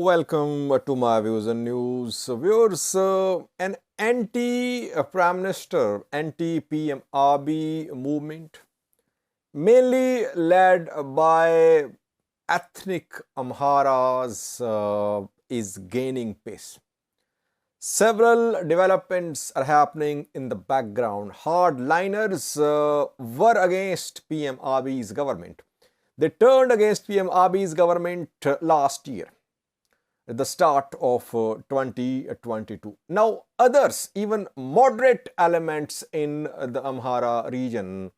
Welcome to my views and news. Viewers, an anti-Prime Minister, anti-PM Abiy movement, mainly led by ethnic Amharas, is gaining pace. Several developments are happening in the background. Hardliners were against PM Abiy's government. They turned against PM Abiy's government last year at the start of 2022. Now, others, even moderate elements in the Amhara region,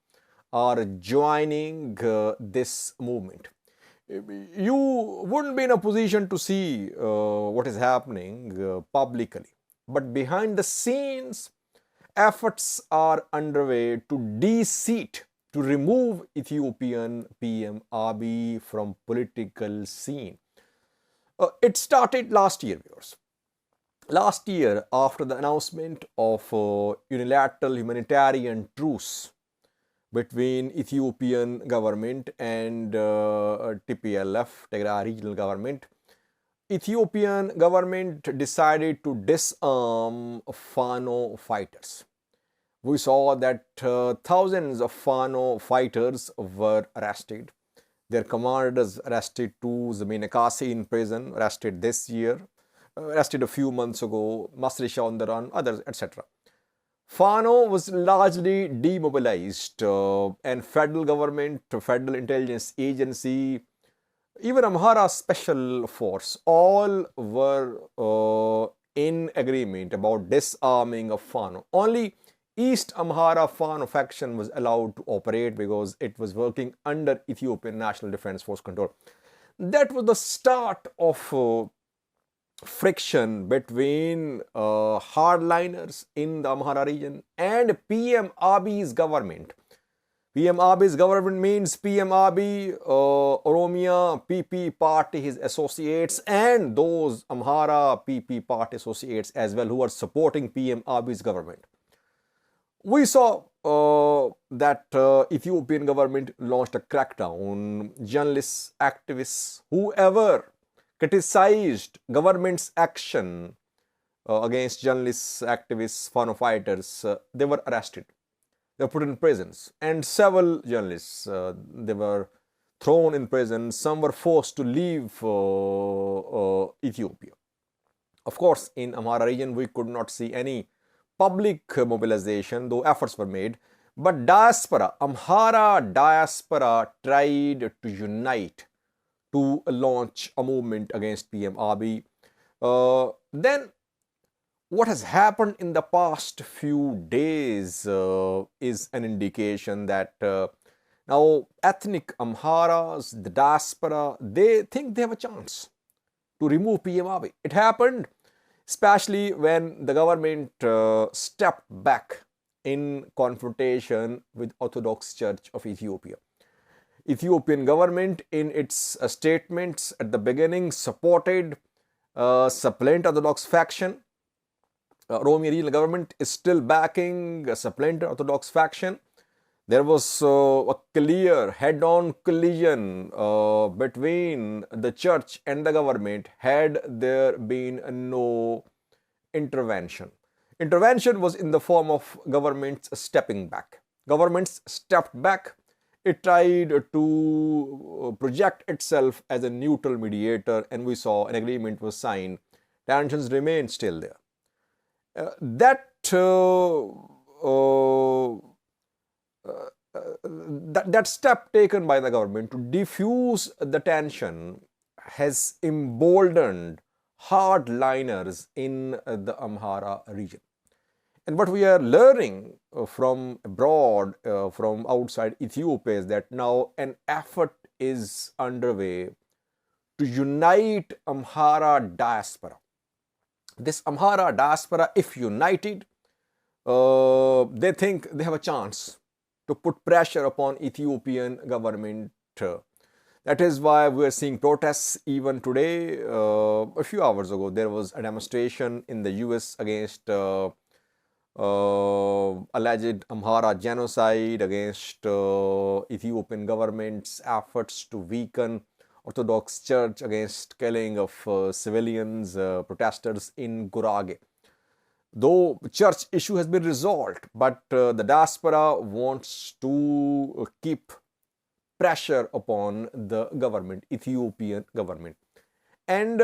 are joining this movement. You wouldn't be in a position to see what is happening publicly, but behind the scenes, efforts are underway to de-seat, to remove Ethiopian PM Abiy from political scene. It started last year, viewers. Last year, after the announcement of unilateral humanitarian truce between Ethiopian government and TPLF, Tigray Regional Government, Ethiopian government decided to disarm Fano fighters. We saw that thousands of Fano fighters were arrested. Their commanders arrested too. Zameen Akasi in prison, arrested this year, arrested a few months ago, Masrisha on the run, others, etc. Fano was largely demobilized, and federal government, federal intelligence agency, even Amhara special force, all were in agreement about disarming of Fano. Only East Amhara Fano faction was allowed to operate because it was working under Ethiopian National Defense Force control. That was the start of friction between hardliners in the Amhara region and PM Abiy's government. PM Abiy's government means PM Abiy, Oromia, PP party, his associates, and those Amhara PP party associates as well who are supporting PM Abiy's government. We saw that Ethiopian government launched a crackdown. Journalists, activists, whoever criticized government's action against journalists, activists, Fano fighters, they were arrested. They were put in prisons. And several journalists, they were thrown in prison. Some were forced to leave Ethiopia. Of course, in Amhara region, we could not see any public mobilization, though efforts were made. But diaspora, Amhara diaspora tried to unite to launch a movement against PM Abiy. Then what has happened in the past few days is an indication that now ethnic Amharas, the diaspora, they think they have a chance to remove PM Abiy. It happened especially when the government stepped back in confrontation with Orthodox Church of Ethiopia. Ethiopian government in its statements at the beginning supported supplant Orthodox faction. Oromia regional government is still backing a supplant Orthodox faction. There was a clear head-on collision between the church and the government had there been no intervention. Intervention was in the form of governments stepping back. Governments stepped back. It tried to project itself as a neutral mediator, and we saw an agreement was signed. Tensions remain still there. That step taken by the government to diffuse the tension has emboldened hardliners in the Amhara region. And what we are learning from abroad, from outside Ethiopia, is that now an effort is underway to unite Amhara diaspora. This Amhara diaspora, if united, they think they have a chance to put pressure upon Ethiopian government. That is why we are seeing protests even today. A few hours ago, there was a demonstration in the US against alleged Amhara genocide, against Ethiopian government's efforts to weaken Orthodox Church against killing of civilians, protesters in Gurage. Though church issue has been resolved, but the diaspora wants to keep pressure upon the government, Ethiopian government. And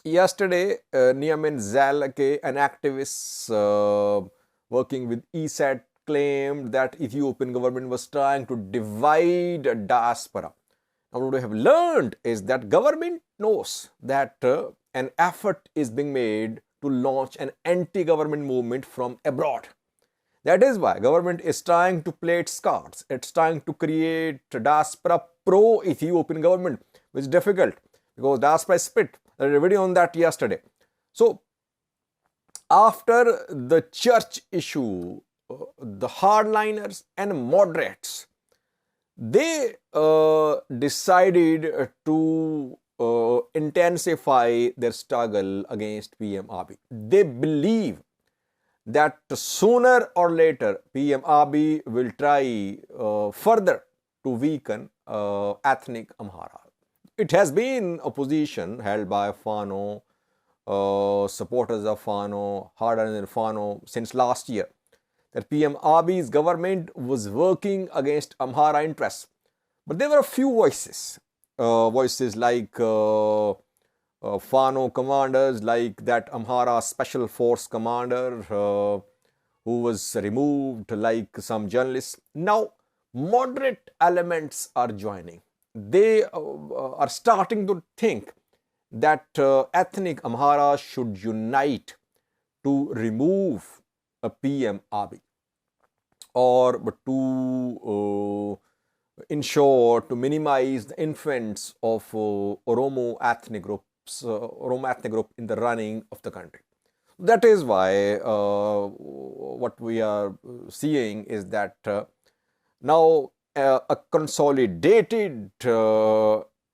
yesterday, Niamin Zalake, an activist working with ESAT, claimed that Ethiopian government was trying to divide diaspora. Now, what we have learned is that government knows that an effort is being made to launch an anti-government movement from abroad. That is why government is trying to play its cards. It's trying to create a diaspora pro-Ethiopian government, which is difficult because diaspora is split. I did a video on that yesterday. So, after the church issue, the hardliners and moderates, they decided to intensify their struggle against PM Abiy. They believe that sooner or later PM Abiy will try further to weaken ethnic Amhara. It has been a position held by Fano, supporters of Fano, hardliners in Fano since last year, that PM Abiy's government was working against Amhara interests. But there were a few voices like Fano commanders, like that Amhara Special Force commander who was removed, like some journalists. Now, moderate elements are joining. They are starting to think that ethnic Amhara should unite to remove a PM Abiy, or to ensure to minimize the influence of Oromo ethnic group in the running of the country. That is why what we are seeing is that now a consolidated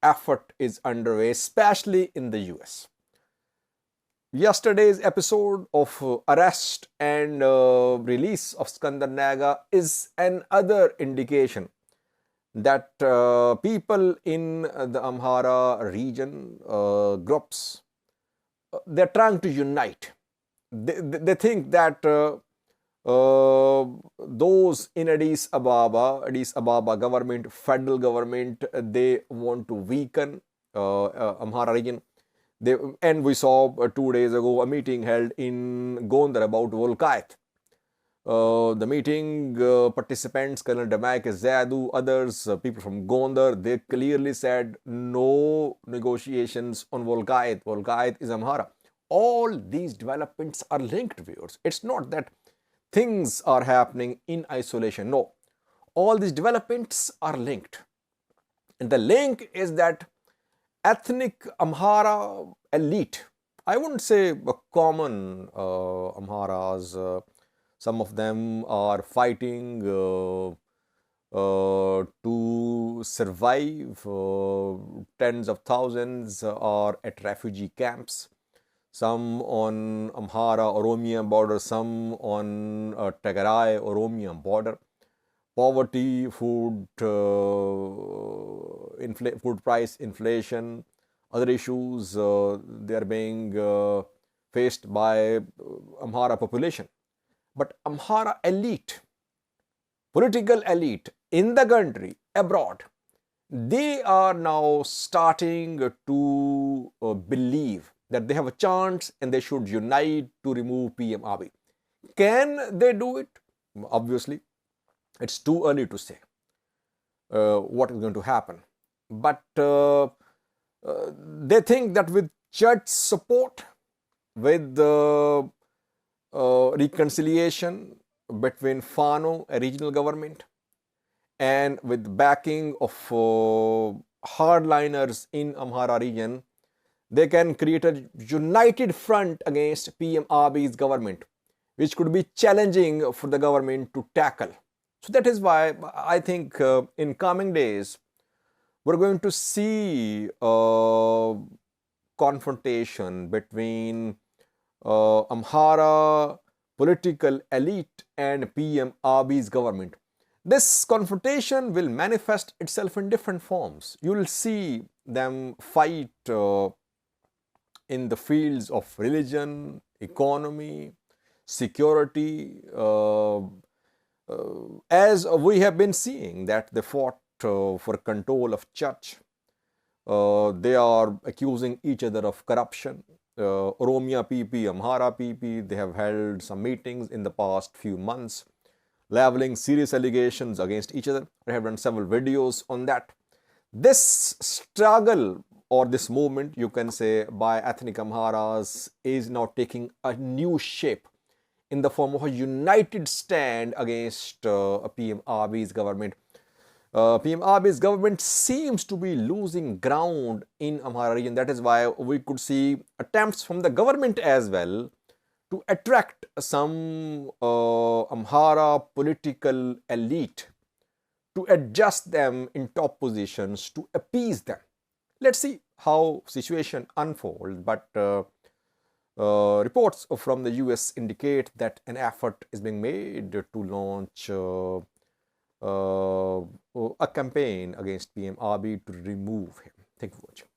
effort is underway, especially in the US. Yesterday's episode of arrest and release of Skandar Naga is another indication that people in the Amhara region groups, they're trying to unite. They think that those in Addis Ababa government, federal government, they want to weaken Amhara region. And we saw 2 days ago a meeting held in Gondar about Volkayat. The meeting participants, Colonel Damaik Zadu, others, people from Gondar, they clearly said no negotiations on Volkayat. Volkayat is Amhara. All these developments are linked, viewers. It's not that things are happening in isolation. No, all these developments are linked. And the link is that ethnic Amhara elite, I wouldn't say common Amharas, some of them are fighting to survive. Tens of thousands are at refugee camps. Some on Amhara Oromian border, some on Tigray Oromian border. Poverty, food price inflation, other issues, they are being faced by Amhara population. But Amhara elite, political elite in the country, abroad, they are now starting to believe that they have a chance and they should unite to remove PM Abiy. Can they do it? Obviously, it's too early to say what is going to happen. But they think that with church support, with reconciliation between Fano, a regional government, and with backing of hardliners in Amhara region, they can create a united front against PM Abiy's government, which could be challenging for the government to tackle. So that is why I think in coming days, we're going to see confrontation between Amhara political elite and PM Abiy's government. This confrontation will manifest itself in different forms. You will see them fight in the fields of religion, economy, security, as we have been seeing that they fought for control of church. They are accusing each other of corruption. Oromia PP, Amhara PP, they have held some meetings in the past few months, leveling serious allegations against each other. I have done several videos on that. This struggle or this movement, you can say, by ethnic Amharas is now taking a new shape in the form of a united stand against PM Abiy's government. PM Abiy's government seems to be losing ground in Amhara region. That is why we could see attempts from the government as well to attract some Amhara political elite to adjust them in top positions to appease them. Let's see how situation unfolds. But reports from the US indicate that an effort is being made to launch a campaign against PM Abiy to remove him. Thank you for watching.